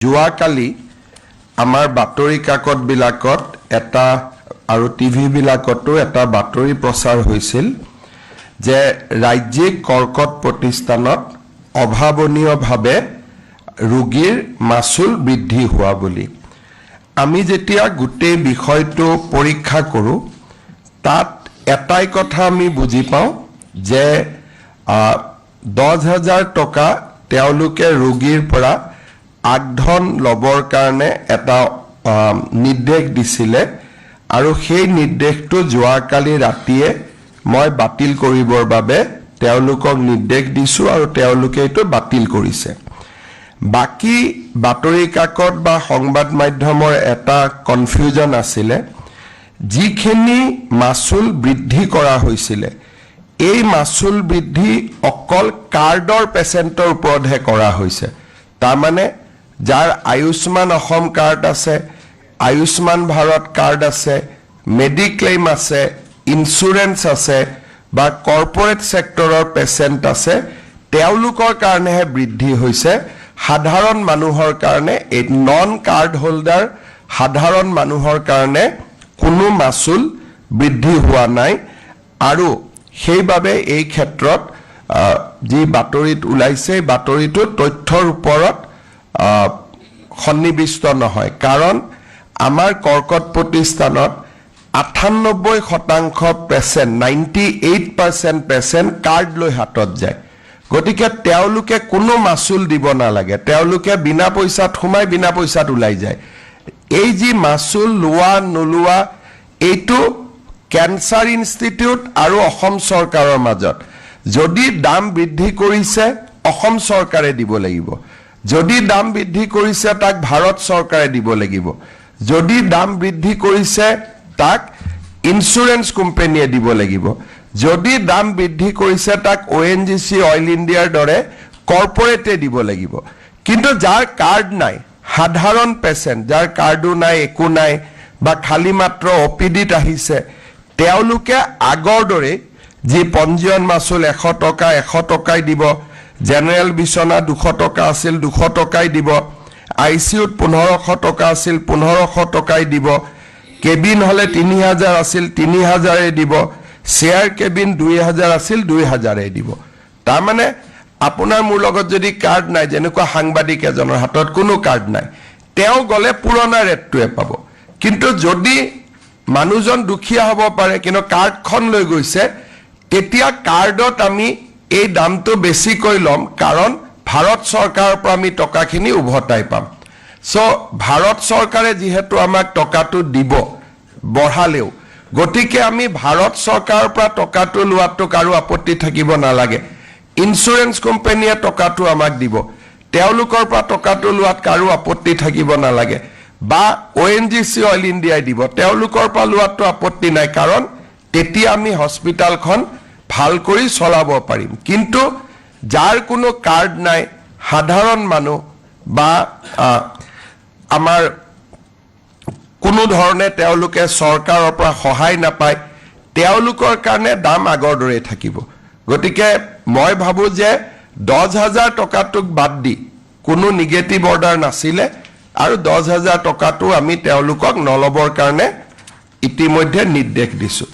যোৱাকালি আমাৰ বাতৰি কাকত বিলাকত এটা আৰু টিভি বিলাকতো এটা বাতৰি প্ৰচাৰ হৈছিল যে ৰাজ্যিক কৰ্কট প্ৰতিষ্ঠানত অভাৱনীয়ভাৱে ৰোগীৰ মাসুল বৃদ্ধি হোৱা বুলি আমি যেতিয়া গোটেই বিষয়টো পৰীক্ষা কৰো তাত এটাই কথা আমি বুজি পাওঁ যে 10,000 টকা তেওঁলোকে ৰোগীৰ পৰা আগধন লবৰ কাৰণে এটা নিৰ্দেশ দিছিলে আৰু সেই নিৰ্দেশটো যোৱাকালি ৰাতিয়ে মই বাতিল কৰিবৰ বাবে তেওঁলোকক নিৰ্দেশ দিছো আৰু তেওঁলোকে এটো বাতিল কৰিছে বাকি বাতৰি কাকত বা সংবাদ মাধ্যমৰ এটা কনফিউজন আছিলে যিখিনি মাসুল বৃদ্ধি কৰা হৈছিলে এই মাসুল বৃদ্ধি অকল কাৰ্ডৰ পেচেণ্টৰ ওপৰতহে কৰা হৈছে তাৰ মানে যাৰ আয়ুষ্মান অসম কাৰ্ড আছে আয়ুষ্মান ভাৰত কাৰ্ড আছে মেডিক্লেইম আছে ইন্স্যুৰেন্স আছে বা কৰ্পোৰেট সেক্টৰৰ পেচেণ্ট আছে তেওঁলোকৰ কাৰণেহে বৃদ্ধি হৈছে সাধাৰণ মানুহৰ কাৰণে এই নন কাৰ্ড হোল্ডাৰ সাধাৰণ মানুহৰ কাৰণে কোনো মাসুল বৃদ্ধি হোৱা নাই আৰু সেইবাবে এই ক্ষেত্ৰত যি বাতৰিত ওলাইছে বাতৰিটো তথ্যৰ ওপৰত সন্নিবিষ্ট নহয় কাৰণ আমাৰ কৰ্কট প্ৰতিষ্ঠানত 98% পেচেণ্ট 98% পেচেণ্ট কাৰ্ড লৈ হাতত যায় গতিকে তেওঁলোকে কোনো মাসুল দিব নালাগে তেওঁলোকে বিনা পইচাত খুমাই বিনা পইচাত ওলাই যায় এই যি মাসুল লোৱা নলোৱা এইটো ক্যান্সাৰ ইনষ্টিটিউট আৰু অসম চৰকাৰৰ মাজত যদি দাম বৃদ্ধি কৰিছে অসম চৰকাৰে দিব লাগিব যদি দাম বৃদ্ধি কৰিছে তাক ভাৰত চৰকাৰে দিব লাগিব যদি দাম বৃদ্ধি কৰিছে তাক ইন্স্যুৰেন্স কোম্পানীয়ে দিব লাগিব যদি দাম বৃদ্ধি কৰিছে তাক ONGC অইল ইণ্ডিয়াৰ দৰে কৰ্পোৰেটে দিব লাগিব কিন্তু যাৰ কাৰ্ড নাই সাধাৰণ পেচেণ্ট যাৰ কাৰ্ডো নাই একো নাই বা খালি মাত্ৰ OPDত আহিছে তেওঁলোকে আগৰ দৰে যি পঞ্জীয়ন মাসুল 100 টকা 100 টকাই দিব জেনাৰেল বিছনা 200 টকা আছিল 200 টকাই দিব আইসিউত 1500 টকা আছিল 1500 টকাই দিব কেবিন হলে 3000 আছিল 3000 এ দিব শেয়ার কেবিন 2000 আছিল 2000 এ দিব তাৰ মানে আপোনাৰ মোৰ লগত যদি কাৰ্ড নাই যেনেকুৱা সাংবাদিক এজনৰ হাতত কোনো কাৰ্ড নাই তেওঁ গলে পুৰণা ৰেটটোৱে পাব কিন্তু যদি মানুহজন দুখীয়া হ'ব পাৰে কিন্তু কাৰ্ডখন লৈ গৈছে তেতিয়া কাৰ্ডত আমি এই দামটো বেছি কৈ লম কাৰণ ভাৰত চৰকাৰৰ পৰা আমি টকাখিনি উভতাই পাম সো ভাৰত চৰকাৰে যেহেতু আমাক টকাটো দিব বঢ়ালেও গতিকে আমি ভাৰত চৰকাৰৰ পৰা টকাটো লোৱাটো কাৰো আপত্তি থাকিব নালাগে ইন্স্যুৰেন্স কোম্পানীয়ে টকাটো আমাক দিব তেওঁলোকৰ পৰা টকাটো লোৱাত কাৰো আপত্তি থাকিব নালাগে বা ONGC অইল ইণ্ডিয়াই দিব তেওঁলোকৰ পৰা লোৱাটো আপত্তি নাই কাৰণ তেতিয়া আমি হস্পিটালখন ভাল কৰি চলাব পাৰিম কিন্তু যাৰ কোনো কাৰ্ড নাই সাধাৰণ মানুহ বা আমাৰ কোনো ধৰণে তেওঁলোকে চৰকাৰৰ পৰা সহায় নাপায় তেওঁলোকৰ কাৰণে দাম আগৰ দৰে থাকিব গতিকে মই ভাবো যে 10,000 টকাটোক বাদ দি কোনো নিগেটিভ অৰ্ডাৰ নাছিলে আৰু 10,000 টকাটো আমি তেওঁলোকক নলবৰ কাৰণে ইতিমধ্যে নিৰ্দেশ দিছো